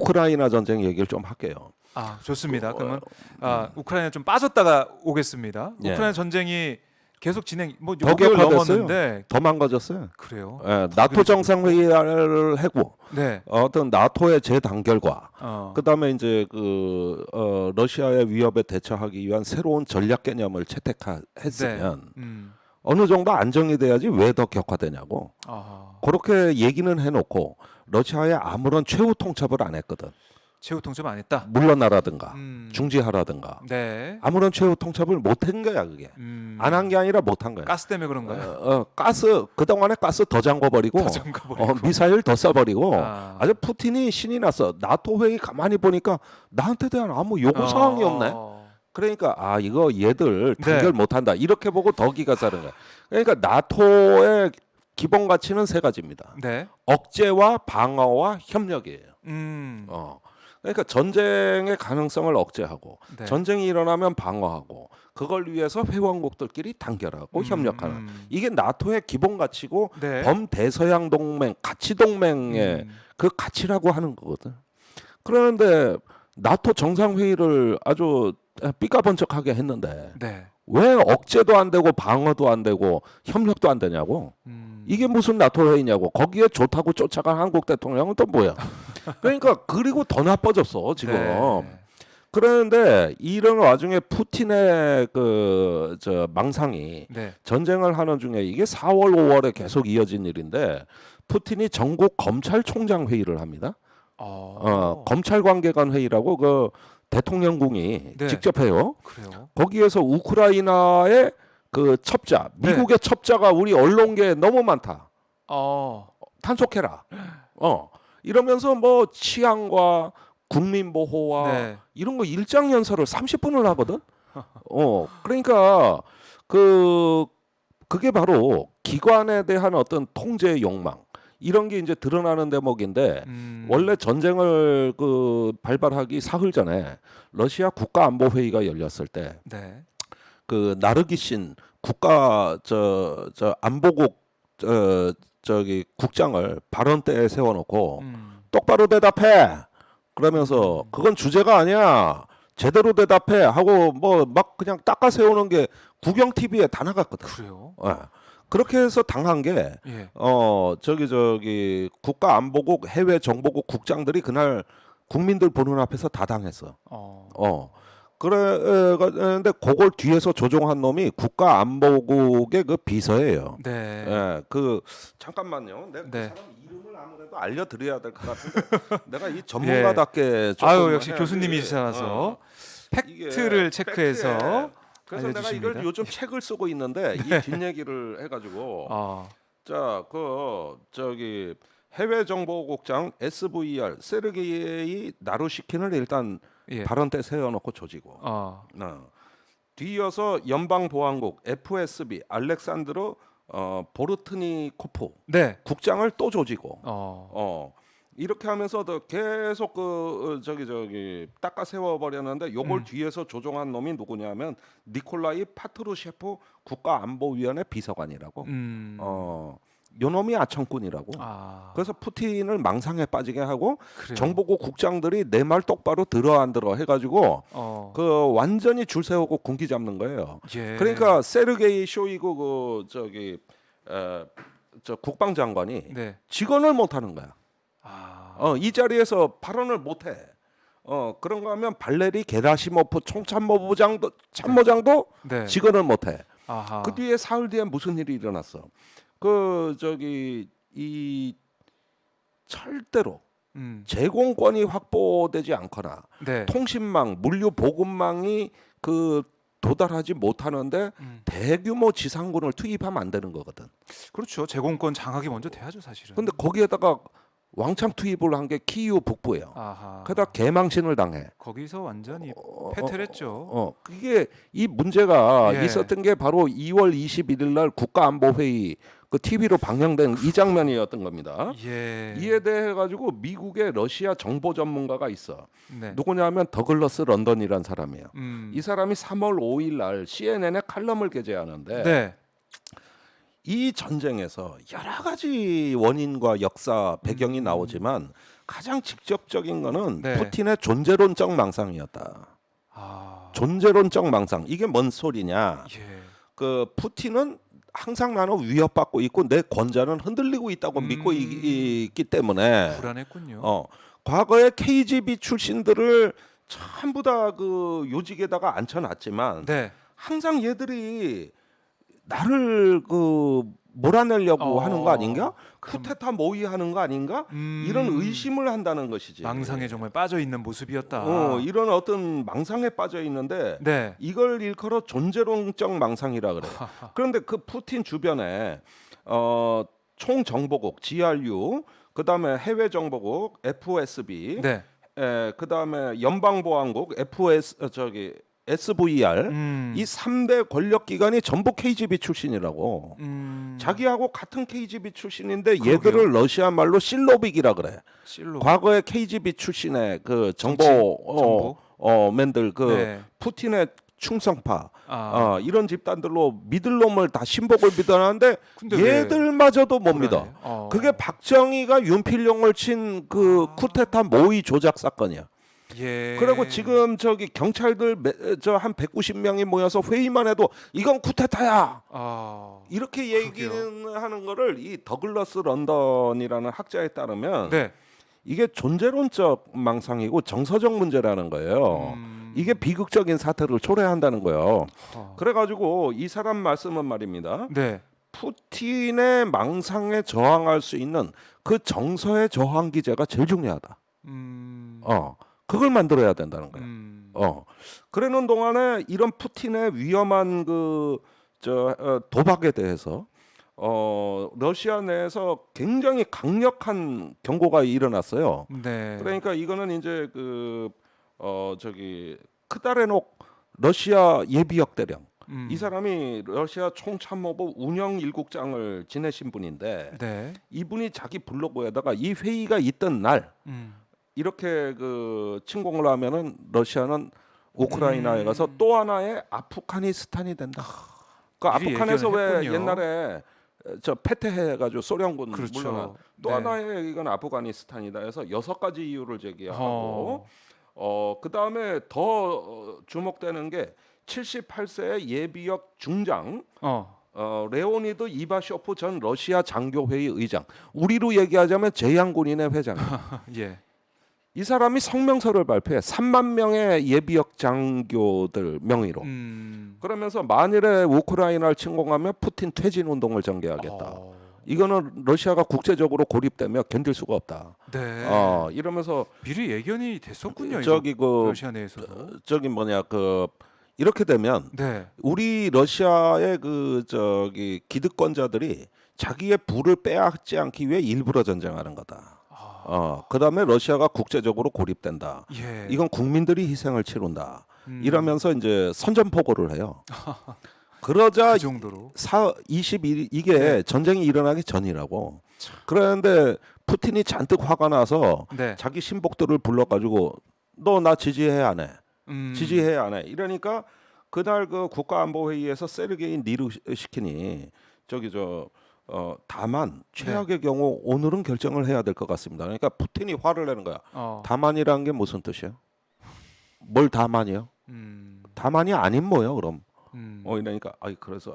우크라이나 전쟁 얘기를 좀 할게요. 아, 좋습니다. 그러면 우크라이나 좀 빠졌다가 오겠습니다. 예. 우크라이나 전쟁이 계속 진행 더 6개월 격화됐어요. 넘었는데 더 망가졌어요. 그래요. 예, 나토 정상회의를 하고 네. 어떤 나토의 재단결과 그다음에 그다음에 이제 러시아의 위협에 대처하기 위한 새로운 전략 개념을 채택했으면 어느 정도 안정이 돼야지 왜 더 격화되냐고. 그렇게 얘기는 해놓고 러시아에 아무런 최후 통첩을 안 했거든. 최후 통첩 안 했다. 물러나라든가 중지하라든가 네. 아무런 최후 통첩을 못 한 거야 그게. 안 한 게 아니라 못 한 거야. 가스 때문에 그런가요? 가스 그동안에 가스 더 잠궈버리고 더 잠가버리고. 미사일 더 쏴버리고 아. 아주 푸틴이 신이 났어. 나토 회의 가만히 보니까 나한테 대한 아무 요구 사항이 없네. 그러니까 이거 얘들 단결 네. 못한다 이렇게 보고 더 기가 싸는 거야. 그러니까 나토의 기본 가치는 세 가지입니다. 네. 억제와 방어와 협력이에요. 그러니까 전쟁의 가능성을 억제하고 네. 전쟁이 일어나면 방어하고 그걸 위해서 회원국들끼리 단결하고 협력하는 이게 나토의 기본 가치고 네. 범대서양 동맹 가치 동맹의 그 가치라고 하는 거거든. 그런데 나토 정상회의를 아주 삐까번쩍하게 했는데 네. 왜 억제도 안 되고 방어도 안 되고 협력도 안 되냐고. 이게 무슨 나토 회의냐고. 거기에 좋다고 쫓아간 한국 대통령은 또 뭐야. 그러니까 그리고 더 나빠졌어 지금. 네. 그런데 이런 와중에 푸틴의 망상이 네. 전쟁을 하는 중에 이게 4월 5월에 계속 이어진 일인데 푸틴이 전국 검찰총장 회의를 합니다. 검찰관계관 회의라고 그 대통령궁이 네. 직접 해요. 그래요. 거기에서 우크라이나의 그 첩자, 미국의 첩자가 우리 언론계에 너무 많다. 탄속해라. 이러면서 뭐 치안과 국민 보호와 네. 이런 거 일장 연설을 30분을 하거든. 그러니까 그게 바로 기관에 대한 어떤 통제 욕망 이런 게 이제 드러나는 대목인데 원래 전쟁을 발발하기 사흘 전에 러시아 국가안보회의가 열렸을 때 네. 그 나르기신 국가 안보국 국장을 발언대에 세워놓고 똑바로 대답해 그러면서 그건 주제가 아니야 제대로 대답해 하고 뭐 막 그냥 닦아 세우는 게 국영 TV에 다 나갔거든. 그래요? 그렇게 해서 당한 게 예. 국가안보국 해외정보국 국장들이 그날 국민들 보는 앞에서 다 당했어. 그런데 그걸 뒤에서 조종한 놈이 국가안보국의 그 비서예요. 네. 예, 잠깐만요. 내가 네. 그 사람 이름을 아무래도 알려드려야 될 것 같은데 내가 이 전문가답게 조금 아유 역시 해야지. 교수님이시라서 이게 팩트를 체크해서 팩트에. 그래서 내가 알려주십니다. 이걸 요즘 책을 쓰고 있는데 이 뒷얘기를 해가지고 자, 해외 정보국장 SVR 세르게이 나루시킨을 일단 예. 발언 때 세워놓고 조지고 뒤이어서 연방보안국 FSB 알렉산드로 보르트니코프 네. 국장을 또 조지고 이렇게 하면서 계속 닦아 세워버렸는데 요걸 뒤에서 조종한 놈이 누구냐면 니콜라이 파트루셰프 국가안보위원회 비서관이라고 요 놈이 아청꾼이라고. 그래서 푸틴을 망상에 빠지게 하고 그래요? 정보국 국장들이 내 말 똑바로 들어 안 들어 해가지고 완전히 줄 세우고 군기 잡는 거예요. 예. 그러니까 세르게이 쇼이구 국방장관이 네. 직언을 못하는 거야. 이 자리에서 발언을 못해. 그런가 하면 발레리 게라시모프 참모장도 네. 직언을 못해. 아하. 그 뒤에 사흘 뒤에 무슨 일이 일어났어? 이 절대로 제공권이 확보되지 않거나 네. 통신망, 물류 보급망이 도달하지 못하는데 대규모 지상군을 투입하면 안 되는 거거든. 그렇죠. 제공권 장악이 먼저 돼야죠, 사실은. 근데 거기에다가 왕창 투입을 한 게 키이우 북부예요. 게다가 개망신을 당해. 거기서 완전히 패퇴를 했죠. 이게 이 문제가 예. 있었던 게 바로 2월 21일 날 국가안보회의 그 TV로 방영된 이 장면이었던 겁니다. 예. 이에 대해 가지고 미국의 러시아 정보 전문가가 있어. 네. 누구냐면 더글러스 런던이란 사람이에요. 이 이 사람이 3월 5일 날 CNN에 칼럼을 게재하는데 네. 이 전쟁에서 여러 가지 원인과 역사 배경이 나오지만 가장 직접적인 거는 네. 푸틴의 존재론적 망상이었다. 존재론적 망상. 이게 뭔 소리냐? 예. 그 푸틴은 항상 나는 위협받고 있고 내 권좌는 흔들리고 있다고 믿고 있기 때문에 불안했군요. 과거에 KGB 출신들을 전부 다 그 요직에다가 앉혀놨지만 네. 항상 얘들이 나를 그 몰아내려고 하는 거 아닌가? 쿠데타 모의하는 거 아닌가? 이런 의심을 한다는 것이지. 망상에 정말 빠져 있는 모습이었다. 이런 어떤 망상에 빠져 있는데 네. 이걸 일컬어 존재론적 망상이라 그래. 그런데 그 푸틴 주변에 총정보국 GRU, 그다음에 해외 정보국 FSB, 네. 그다음에 연방보안국 SVR 이 3대 권력 기관이 전부 KGB 출신이라고. 자기하고 같은 KGB 출신인데 그러게요. 얘들을 러시아 말로 실로빅이라 그래. 실로. 과거에 KGB 출신의 그 정보맨들 그 네. 푸틴의 충성파 이런 집단들로 믿을 놈을 다 신복을 믿어하는데 근데 얘들마저도 못 믿어. 그게 박정희가 윤필용을 친 그 쿠데타 모의 조작 사건이야. 예. 그리고 지금 저기 경찰들 저 한 190명이 모여서 회의만 해도 이건 쿠데타야. 이렇게 얘기하는 거를 이 더글러스 런던이라는 학자에 따르면 네. 이게 존재론적 망상이고 정서적 문제라는 거예요. 이게 비극적인 사태를 초래한다는 거예요. 그래가지고 이 사람 말씀은 말입니다. 네. 푸틴의 망상에 저항할 수 있는 그 정서의 저항 기제가 제일 중요하다. 그걸 만들어야 된다는 거예요. 그러는 동안에 이런 푸틴의 위험한 그 도박에 대해서 러시아 내에서 굉장히 강력한 경고가 일어났어요. 네. 그러니까 이거는 이제 그 저기 크다레녹 러시아 예비역 대령 이 사람이 러시아 총참모부 운영 일국장을 지내신 분인데 네. 이분이 자기 블로그에다가 이 회의가 있던 날 이렇게 그 침공을 하면은 러시아는 우크라이나에 가서 또 하나의 아프가니스탄이 된다. 그 미리 아프간에서 왜 예견을 했군요. 옛날에 저 패퇴해가지고 소련군 그렇죠. 물러난 또 네. 하나의 이건 아프가니스탄이다 해서 6가지 이유를 제기하고 그 다음에 더 주목되는 게 78세의 예비역 중장 레오니드 이바쇼프 전 러시아 장교회의 의장, 우리로 얘기하자면 제향군인의 회장. 예. 이 사람이 성명서를 발표해 3만 명의 예비역 장교들 명의로. 그러면서 만일에 우크라이나를 침공하면 푸틴 퇴진 운동을 전개하겠다. 이거는 러시아가 국제적으로 고립되며 견딜 수가 없다. 네. 이러면서 미리 예견이 됐었군요. 저기 그 러시아 내에서도. 저기 뭐냐 그 이렇게 되면 네. 우리 러시아의 그 저기 기득권자들이 자기의 부를 빼앗지 않기 위해 일부러 전쟁하는 거다. 그다음에 러시아가 국제적으로 고립된다. 예. 이건 국민들이 희생을 치른다. 이러면서 이제 선전포고를 해요. 그러자 그 정도로 21 이게 전쟁이 일어나기 전이라고. 그런데 푸틴이 잔뜩 화가 나서 네. 자기 신복들을 불러가지고 너 나 지지해 안 해? 지지해 안 해? 이러니까 그날 그 국가안보회의에서 세르게이 니루시킨이 저기 다만 최악의 경우 오늘은 결정을 해야 될 것 같습니다. 그러니까 푸틴이 화를 내는 거야. 다만이라는 게 무슨 뜻이에요? 뭘 다만이요? 다만이 아닌 뭐요? 그럼 이러니까 그래서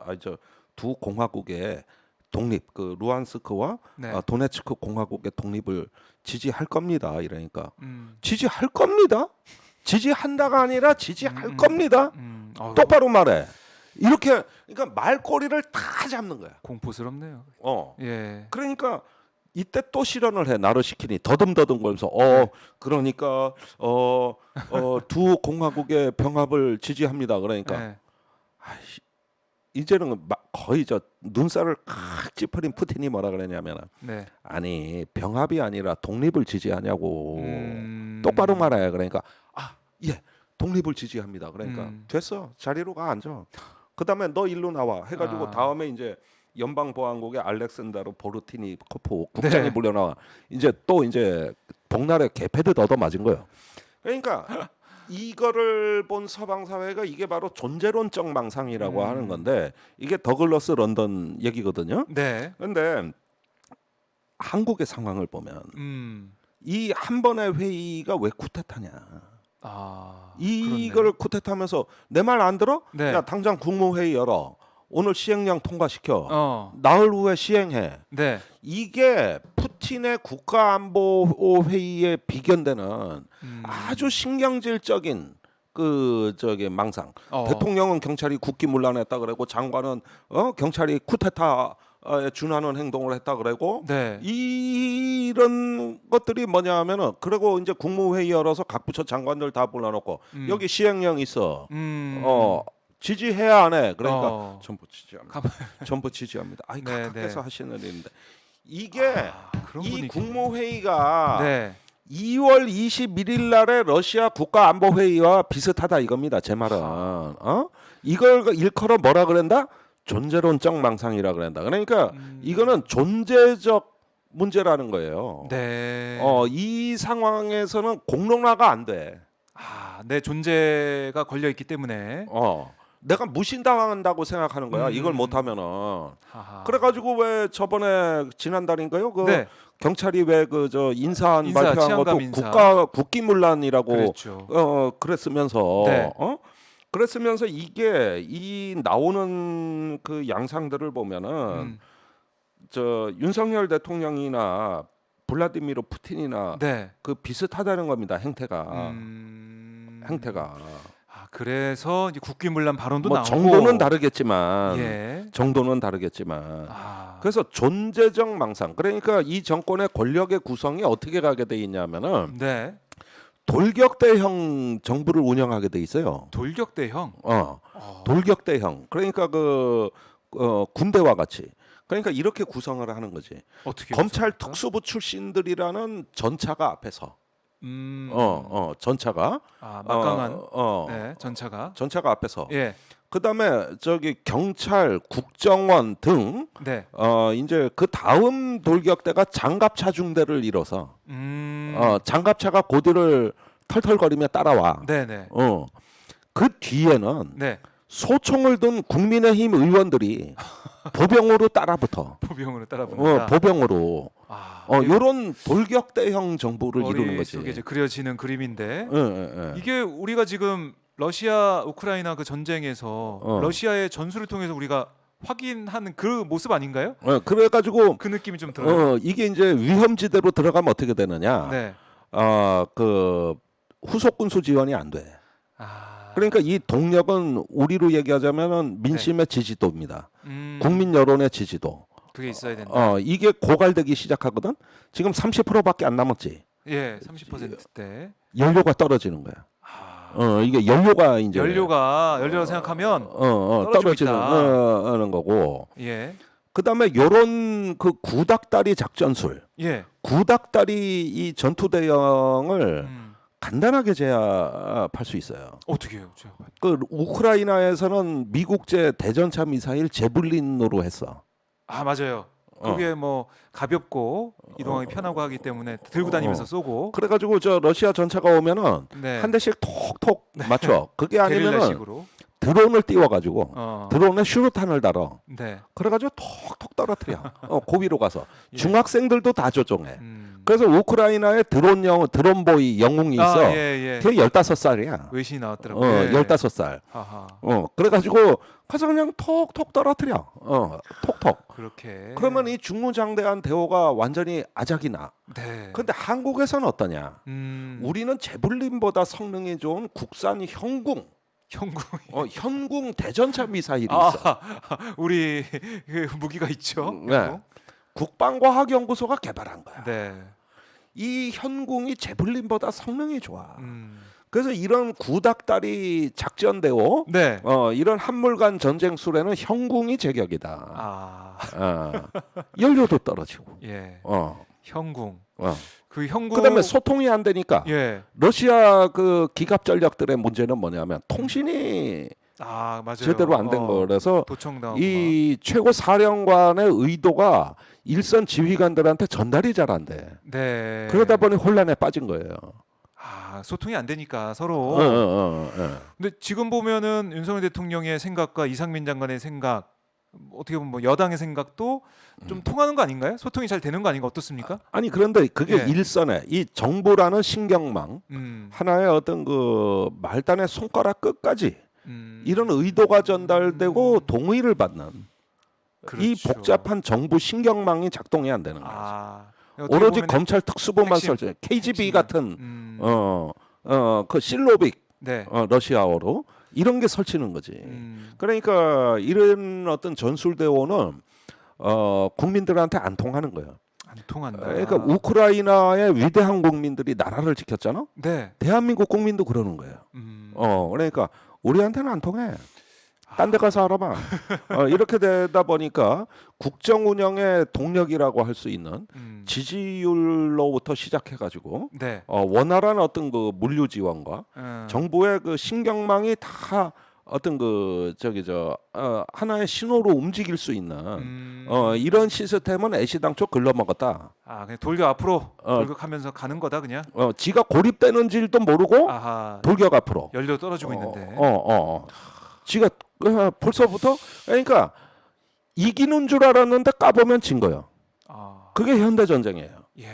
두 공화국의 독립 그 루안스크와 네. 도네츠크 공화국의 독립을 지지할 겁니다. 이러니까 지지할 겁니다. 지지한다가 아니라 지지할 겁니다. 똑바로 말해. 이렇게 그러니까 말꼬리를 다 잡는 거야. 공포스럽네요. 예. 그러니까 이때 또 실언을 해. 나르시킨이 더듬더듬 거면서 그러니까 두 공화국의 병합을 지지합니다. 그러니까 네. 이제는 거의 눈살을 칵 찌푸린 푸틴이 뭐라 그러냐면 네. 아니 병합이 아니라 독립을 지지하냐고. 똑바로 말해. 그러니까 예 독립을 지지합니다. 그러니까 됐어 자리로 가 앉아. 그다음에 너 일로 나와 해가지고 다음에 이제 연방보안국의 알렉산드로 보르티니코프 국장이 물려나와 이제 복날에 개패드 얻어 맞은 거예요. 그러니까 이거를 본 서방 사회가 이게 바로 존재론적 망상이라고 하는 건데 이게 더글러스 런던 얘기거든요. 네. 그런데 한국의 상황을 보면 이 한 번의 회의가 왜 쿠데타냐? 아, 이걸 쿠데타하면서 내 말 안 들어? 네. 야 당장 국무회의 열어. 오늘 시행령 통과시켜. 어. 나흘 후에 시행해. 네. 이게 푸틴의 국가안보회의에 비견되는 아주 신경질적인 그 저기 망상. 대통령은 경찰이 국기문란했다 그러고 장관은 경찰이 쿠데타에 준하는 행동을 했다 그러고 네. 이런 것들이 뭐냐면은 그리고 이제 국무회의 열어서 각 부처 장관들 다 불러놓고 여기 시행령 있어. 지지해야 안 해. 그러니까 전부 지지합니다. 전부 지지합니다. 아이 네, 각각께서 네. 하시는 일인데 이게 그런 이 분위기. 국무회의가 네. 2월 21일 날에 러시아 국가안보회의와 비슷하다 이겁니다. 제 말은 이걸 일컬어 뭐라 그런다? 존재론적 망상이라 그런다. 그러니까 이거는 존재적 문제라는 거예요. 네. 이 상황에서는 공론화가 안 돼. 내 존재가 걸려 있기 때문에. 내가 무신당한다고 생각하는 거야. 이걸 못하면은. 그래가지고 왜 저번에 지난달인가요? 네. 경찰이 왜 그 저 인사안 발표한 치안감 것도 인사. 국기문란이라고 그랬죠. 그랬으면서 네. 그랬으면서 이게 이 나오는 그 양상들을 보면은 저 윤석열 대통령이나 블라디미르 푸틴이나 네. 그 비슷하다는 겁니다. 행태가. 그래서 이제 국기문란 발언도 뭐 나오고 정도는 다르겠지만 예. 그래서 존재적 망상. 그러니까 이 정권의 권력의 구성이 어떻게 가게 돼 있냐면은 네. 돌격대형 정부를 운영하게 돼 있어요. 돌격대형. 돌격대형. 그러니까 그 군대와 같이. 그러니까 이렇게 구성을 하는 거지. 어떻게 검찰 구성합니까? 특수부 출신들이라는 전차가 앞에서. 전차가. 막강한. 네, 전차가 앞에서. 예. 그다음에 저기 경찰, 국정원 등 네. 이제 그 다음 돌격대가 장갑차 중대를 이뤄서 장갑차가 고디를 털털거리며 따라와. 네네. 그 뒤에는 네. 소총을 든 국민의힘 의원들이 보병으로 따라붙어. 보병으로 따라붙는다. 보병으로. 이게 이런 돌격대형 정부를 이루는 거지. 머릿속에 이제 그려지는 그림인데 예. 이게 우리가 지금 러시아 우크라이나 그 전쟁에서 러시아의 전술을 통해서 우리가 확인하는 그 모습 아닌가요? 그래가지고 그 느낌이 좀 들어요. 이게 이제 위험지대로 들어가면 어떻게 되느냐? 네. 그 후속 군수 지원이 안 돼. 그러니까 이 동력은 우리로 얘기하자면은 민심의 지지도입니다. 국민 여론의 지지도. 그게 있어야 된다. 이게 고갈되기 시작하거든. 지금 30%밖에 안 남았지. 예, 30%대. 연료가 떨어지는 거야. 이게 연료가 이제 연료라고 생각하면 떨어지는 거고. 예. 그다음에 요런 그 구닥다리 작전술. 예. 구닥다리 이 전투 대형을 간단하게 제압할 수 있어요. 어떻게 해요? 그 우크라이나에서는 미국제 대전차 미사일 제블린으로 했어. 맞아요. 그게 뭐 가볍고 이동하기 편하고 하기 때문에 들고 다니면서 쏘고. 그래가지고 저 러시아 전차가 오면은 네. 한 대씩 톡톡 맞춰. 그게 아니면은 게릴라식으로. 드론을 띄워가지고 드론에 슈루탄을 달어. 네. 그래가지고 톡톡 떨어뜨려. 고비로 가서 중학생들도 다 조종해. 그래서 그래서 우크라이나에 드론보이 영웅이 있어. 예. 걔 15살이야. 외신이 나왔더라고요. 15살. 아하. 그래가지고 가서 그냥 톡톡 떨어뜨려. 톡톡. 그렇게. 그러면 이 중무장대한 대우가 완전히 아작이 나. 네. 근데 한국에서는 어떠냐? 우리는 제블린보다 성능이 좋은 국산 현궁 대전차 미사일이 있어. 우리 그 무기가 있죠. 네. 국방과학연구소가 개발한 거야. 네. 이 현궁이 제블린보다 성능이 좋아. 그래서 이런 구닥다리 작전대오, 네. 이런 한물간 전쟁술에는 현궁이 제격이다. 연료도 떨어지고. 예. 현궁. 그 그다음에 소통이 안 되니까. 예. 러시아 그 기갑 전력들의 문제는 뭐냐면 통신이 맞아요. 제대로 안 된 거라서 도청당 이 최고 사령관의 의도가 일선 지휘관들한테 전달이 잘 안 돼. 네. 그러다 보니 혼란에 빠진 거예요. 소통이 안 되니까 서로. 예. 근데 지금 보면은 윤석열 대통령의 생각과 이상민 장관의 생각 어떻게 보면 뭐 여당의 생각도 좀 통하는 거 아닌가요? 소통이 잘 되는 거 아닌가 어떻습니까? 아니 그런데 그게 예. 일선에 이 정보라는 신경망 하나의 어떤 그 말단의 손가락 끝까지 이런 의도가 전달되고 동의를 받는 그렇죠. 이 복잡한 정부 신경망이 작동이 안 되는 거죠. 어떻게 오로지 보면은 검찰 특수부만 핵심, 설정, KGB 핵심은, 같은 그 실로빅 네. 러시아어로 이런 게 설치는 거지. 그러니까 이런 어떤 전술대오는 국민들한테 안 통하는 거예요. 안 통한다. 그러니까 우크라이나의 위대한 국민들이 나라를 지켰잖아. 네. 대한민국 국민도 그러는 거예요. 그러니까 우리한테는 안 통해. 딴 데 가서 알아봐. 이렇게 되다 보니까 국정 운영의 동력이라고 할 수 있는 지지율로부터 시작해가지고 네. 원활한 어떤 그 물류 지원과 정부의 그 신경망이 다 어떤 그 하나의 신호로 움직일 수 있는 이런 시스템은 애시당초 글러먹었다. 그냥 돌격 앞으로 돌격하면서 가는 거다 그냥. 지가 고립되는 줄도 모르고 돌격 앞으로. 연료 떨어지고 있는데. 지가 벌써부터 그러니까 이기는 줄 알았는데 까보면 진 거예요. 그게 현대 전쟁이에요. 예.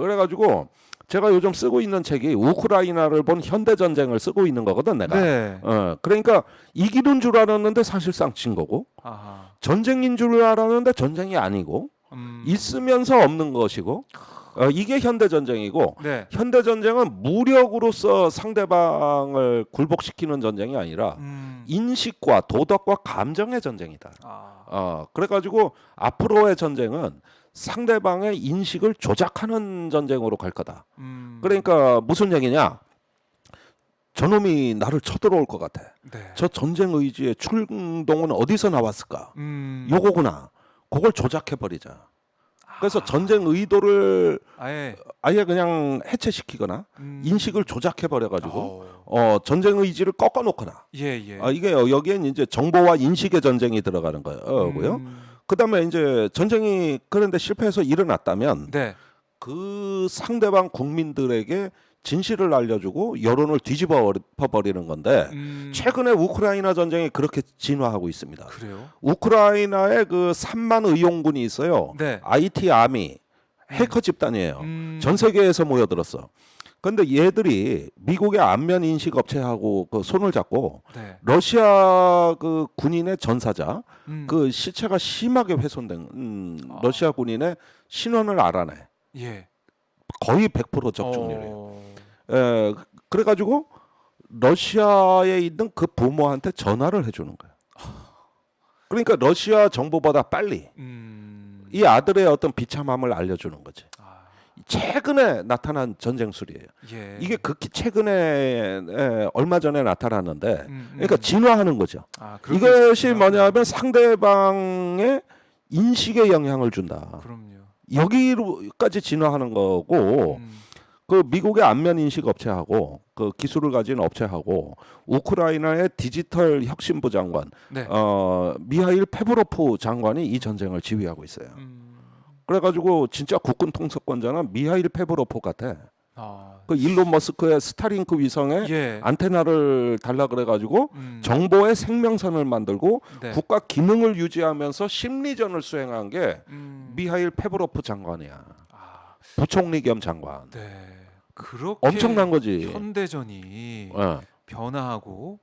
그래가지고 제가 요즘 쓰고 있는 책이 우크라이나를 본 현대 전쟁을 쓰고 있는 거거든 내가. 네. 그러니까 이기는 줄 알았는데 사실상 진 거고, 전쟁인 줄 알았는데 전쟁이 아니고, 있으면서 없는 것이고, 이게 현대 전쟁이고, 네. 현대 전쟁은 무력으로서 상대방을 굴복시키는 전쟁이 아니라 인식과 도덕과 감정의 전쟁이다. 그래가지고 앞으로의 전쟁은 상대방의 인식을 조작하는 전쟁으로 갈 거다. 그러니까 무슨 얘기냐? 저놈이 나를 쳐들어올 것 같아. 네. 저 전쟁 의지의 충동은 어디서 나왔을까? 요거구나. 그걸 조작해 버리자. 그래서 전쟁 의도를 아예 그냥 해체시키거나 인식을 조작해 버려 가지고 전쟁 의지를 꺾어 놓거나. 이게 여기엔 이제 정보와 인식의 전쟁이 들어가는 거고요. 그다음에 이제 전쟁이 그런데 실패해서 일어났다면 그 상대방 국민들에게 진실을 알려주고 여론을 뒤집어 버리는 건데 최근에 우크라이나 전쟁이 그렇게 진화하고 있습니다. 그래요? 우크라이나에 그 3만 의용군이 있어요. IT 아미 해커 집단이에요. 전 세계에서 모여들었어. 그런데 얘들이 미국의 안면 인식 업체하고 그 손을 잡고 러시아 그 군인의 전사자 그 시체가 심하게 훼손된 러시아 군인의 신원을 알아내. 거의 100% 적중률이에요. 그래가지고 러시아에 있는 그 부모한테 전화를 해주는 거예요. 그러니까 러시아 정보보다 빨리 이 아들의 어떤 비참함을 알려주는 거지. 최근에 나타난 전쟁술이에요. 이게 극히 최근에 얼마 전에 나타났는데 그러니까 진화하는 거죠. 이것이 뭐냐면 상대방의 인식에 영향을 준다. 여기로까지 진화하는 거고 그 미국의 안면 인식 업체하고 그 기술을 가진 업체하고 우크라이나의 디지털 혁신부 장관 미하일 페브로프 장관이 이 전쟁을 지휘하고 있어요. 그래가지고 진짜 국군 통수권자는 미하일 페브로프 같아. 그 일론 머스크의 스타링크 위성에 안테나를 달라 그래가지고 정보의 생명선을 만들고 국가 기능을 유지하면서 심리전을 수행한 게 미하일 페브로프 장관이야. 부총리 겸 장관. 그렇게 엄청난 거지. 현대전이 변화하고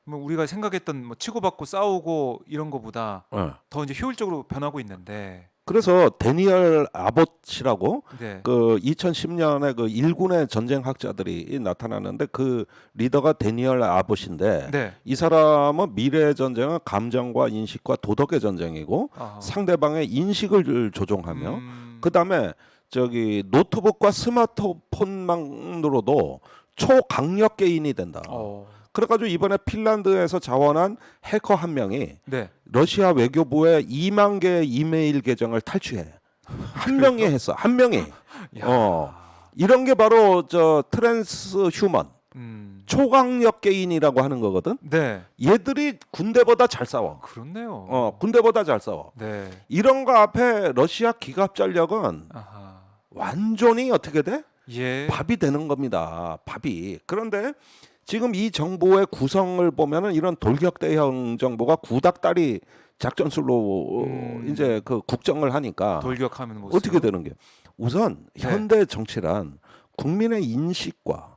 뭐 우리가 생각했던 뭐 치고받고 싸우고 이런 거보다 더 이제 효율적으로 변하고 있는데. 그래서 데니얼 아봇이라고 그 2010년에 그 일군의 전쟁학자들이 나타나는데 그 리더가 데니얼 아봇인데 이 사람은 미래의 전쟁은 감정과 인식과 도덕의 전쟁이고 상대방의 인식을 조종하며 그다음에 노트북과 스마트폰만으로도 초강력 개인이 된다. 그래가지고 이번에 핀란드에서 자원한 해커 한 명이 러시아 외교부의 2만 개의 이메일 계정을 탈취해. 한 명이 했어. 한 명이. 이런 게 바로 트랜스 휴먼 초강력 개인이라고 하는 거거든. 얘들이 군대보다 잘 싸워. 그렇네요. 군대보다 잘 싸워. 이런 거 앞에 러시아 기갑 전력은 완전히 어떻게 돼? 밥이 되는 겁니다. 밥이. 그런데 지금 이 정부의 구성을 보면은 이런 돌격대형 정부가 구닥다리 작전술로 이제 그 국정을 하니까 돌격하는 모습. 어떻게 되는 게 우선 현대 정치란 국민의 인식과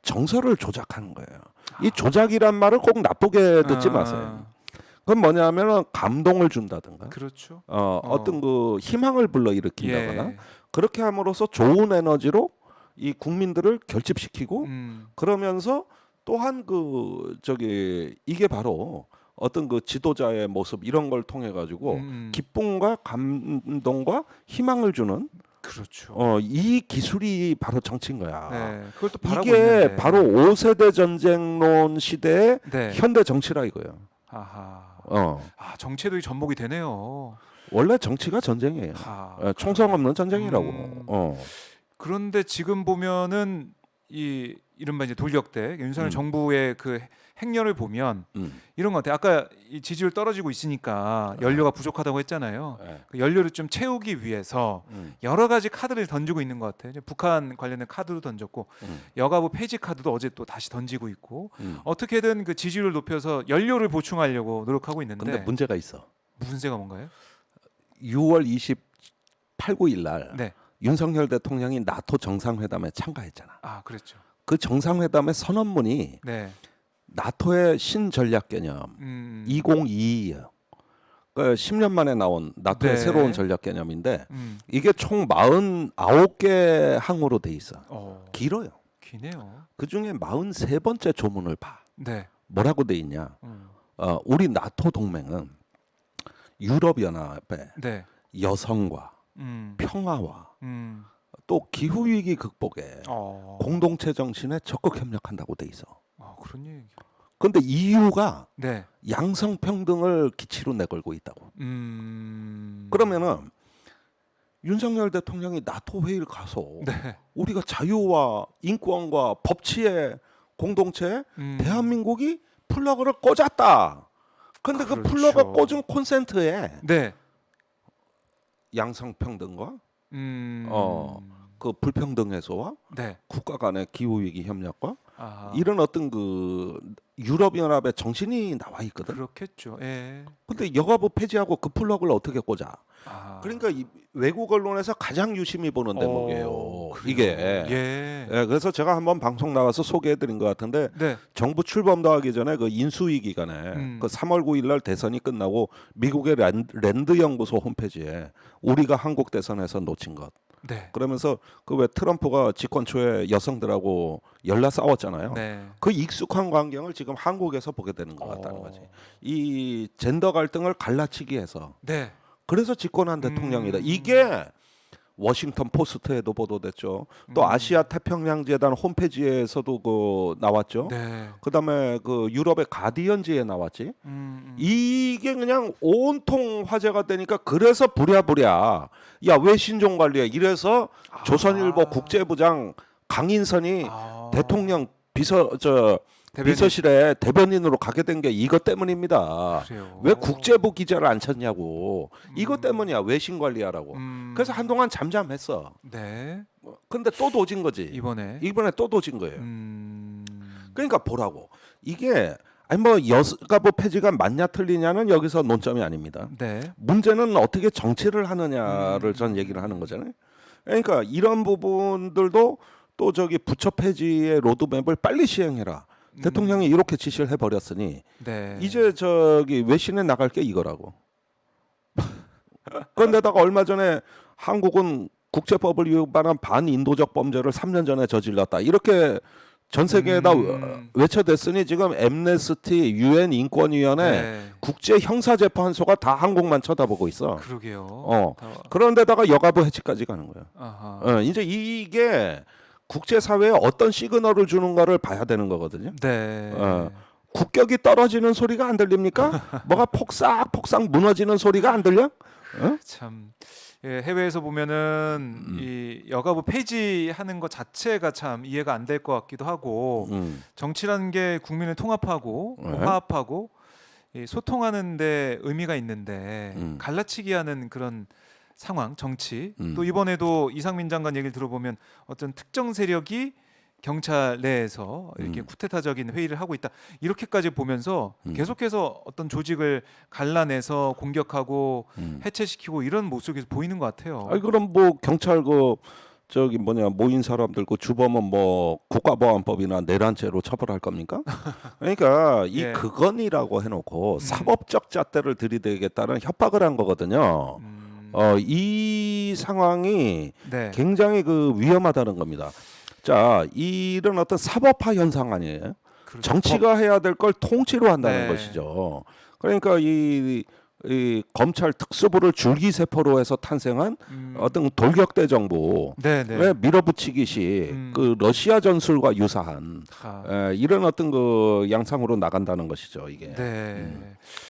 정서를 조작하는 거예요. 이 조작이란 말을 꼭 나쁘게 듣지 마세요. 그건 뭐냐면은 감동을 준다든가, 그렇죠. 어떤 그 희망을 불러일으킨다거나 그렇게 함으로써 좋은 에너지로 이 국민들을 결집시키고 그러면서 또한 그 저기 이게 바로 어떤 그 지도자의 모습 이런 걸 통해 가지고 기쁨과 감동과 희망을 주는 그렇죠. 이 기술이 바로 정치인 거야. 네, 그걸 또 바라고 이게 있는데. 바로 5세대 전쟁론 시대의 네. 현대 정치라 이거예요. 아하. 아, 정치도 전복이 되네요. 원래 정치가 전쟁이에요. 총성 없는 전쟁이라고. 그런데 지금 보면은 이 이른바 이제 돌격대 윤석열 정부의 그 행렬을 보면 이런 것 같아요. 아까 이 지지율 떨어지고 있으니까 연료가 부족하다고 했잖아요. 그 연료를 좀 채우기 위해서 여러 가지 카드를 던지고 있는 것 같아요. 이제 북한 관련된 카드도 던졌고 여가부 폐지 카드도 어제 또 다시 던지고 있고 어떻게든 그 지지율을 높여서 연료를 보충하려고 노력하고 있는데 근데 문제가 있어. 문제가 뭔가요? 6월 28, 9일 날 네. 윤석열 대통령이 나토 정상회담에 참가했잖아. 아, 그랬죠. 그 정상회담의 선언문이 네. 나토의 신전략 개념 2022예요. 그러니까 10년 만에 나온 나토의 네. 새로운 전략 개념인데 이게 총 49개 항으로 돼 있어. 길어요. 기네요. 그중에 43번째 조문을 봐. 네. 뭐라고 돼 있냐? 우리 나토 동맹은 유럽 연합의 네. 여성과 평화와 또 기후 위기 극복에 공동체 정신에 적극 협력한다고 돼 있어. 그런 얘기. 그런데 EU가 네. 양성 평등을 기치로 내걸고 있다고. 그러면은 윤석열 대통령이 나토 회의를 가서 네. 우리가 자유와 인권과 법치의 공동체 대한민국이 플러그를 꽂았다. 근데 그 그렇죠. 플러그 꽂은 콘센트에 네. 양성 평등과 음. 그 불평등 해소와 네. 국가 간의 기후 위기 협력과 아하. 이런 어떤 그 유럽 연합의 정신이 나와 있거든. 그렇겠죠. 예. 근데 여가부 폐지하고 그 플러그를 어떻게 꽂아? 아. 그러니까 이 외국 언론에서 가장 유심히 보는 대목이에요. 그래요? 이게. 예. 그래서 제가 한번 방송 나가서 소개해드린 것 같은데 네. 정부 출범도 하기 전에 그 인수위 기간에 그 3월 9일 날 대선이 끝나고 미국의 랜드 연구소 홈페이지에 우리가 한국 대선에서 놓친 것. 네. 그러면서 그 왜 트럼프가 집권 초에 여성들하고 열나 싸웠잖아요. 네. 그 익숙한 광경을 지금 한국에서 보게 되는 것 같다는 거지. 이 젠더 갈등을 갈라치기 해서 네. 그래서 집권한 대통령이다. 이게 워싱턴 포스트에도 보도됐죠. 또 아시아 태평양 재단 홈페이지에서도 그 나왔죠. 네. 그다음에 그 유럽의 가디언지에 나왔지. 이게 그냥 온통 화제가 되니까 그래서 부랴부랴 야 왜 신종 관리해? 이래서 조선일보 국제부장 강인선이 대통령 비서실에 대변인으로 가게 된 게 이것 때문입니다. 그래요. 왜 국제부 기자를 안 쳤냐고. 이것 때문이야. 외신 관리하라고. 그래서 한동안 잠잠했어. 네. 근데 또 도진 거지. 이번에 또 도진 거예요. 그러니까 보라고. 이게 아니 뭐 여가부 폐지가 맞냐 틀리냐는 여기서 논점이 아닙니다. 네. 문제는 어떻게 정치를 하느냐를 전 얘기를 하는 거잖아요. 그러니까 이런 부분들도 또 저기 부처 폐지의 로드맵을 빨리 시행해라. 대통령이 이렇게 지시를 해버렸으니 네. 이제 저기 외신에 나갈 게 이거라고. 그런데다가 얼마 전에 한국은 국제법을 위반한 반인도적 범죄를 3년 전에 저질렀다. 이렇게 전 세계에다 외쳐댔으니 지금 엠네스티, 유엔 인권위원회, 네. 국제형사재판소가 다 한국만 쳐다보고 있어. 그러게요. 그런데다가 여가부 해치까지 가는 거야. 아하. 이제 이게 국제사회에 어떤 시그널을 주는가를 봐야 되는 거거든요. 네. 국격이 떨어지는 소리가 안 들립니까? 뭐가 폭삭 무너지는 소리가 안 들려? 참 해외에서 보면은 이 여가부 폐지하는 것 자체가 참 이해가 안 될 것 같기도 하고 정치라는 게 국민을 통합하고 화합하고 소통하는 데 의미가 있는데 갈라치기 하는 그런 상황 정치 또 이번에도 이상민 장관 얘기를 들어보면 어떤 특정 세력이 경찰 내에서 이렇게 쿠데타적인 회의를 하고 있다. 이렇게까지 보면서 계속해서 어떤 조직을 갈라내서 공격하고 해체시키고 이런 모습이 보이는 것 같아요. 아니 그럼 뭐 경찰 저기 뭐냐 모인 사람들 그 주범은 뭐 국가보안법이나 내란죄로 처벌할 겁니까? 그러니까 이 예. 극언이라고 해놓고 사법적 잣대를 들이대겠다는 협박을 한 거거든요. 이 상황이 네. 굉장히 그 위험하다는 겁니다. 자, 이런 어떤 사법화 현상 아니에요? 그렇죠. 정치가 해야 될 걸 통치로 한다는 네. 것이죠. 그러니까 이 검찰 특수부를 줄기세포로 해서 탄생한 어떤 돌격대 정부의 네네. 밀어붙이기식 그 러시아 전술과 유사한 이런 어떤 그 양상으로 나간다는 것이죠 이게. 네.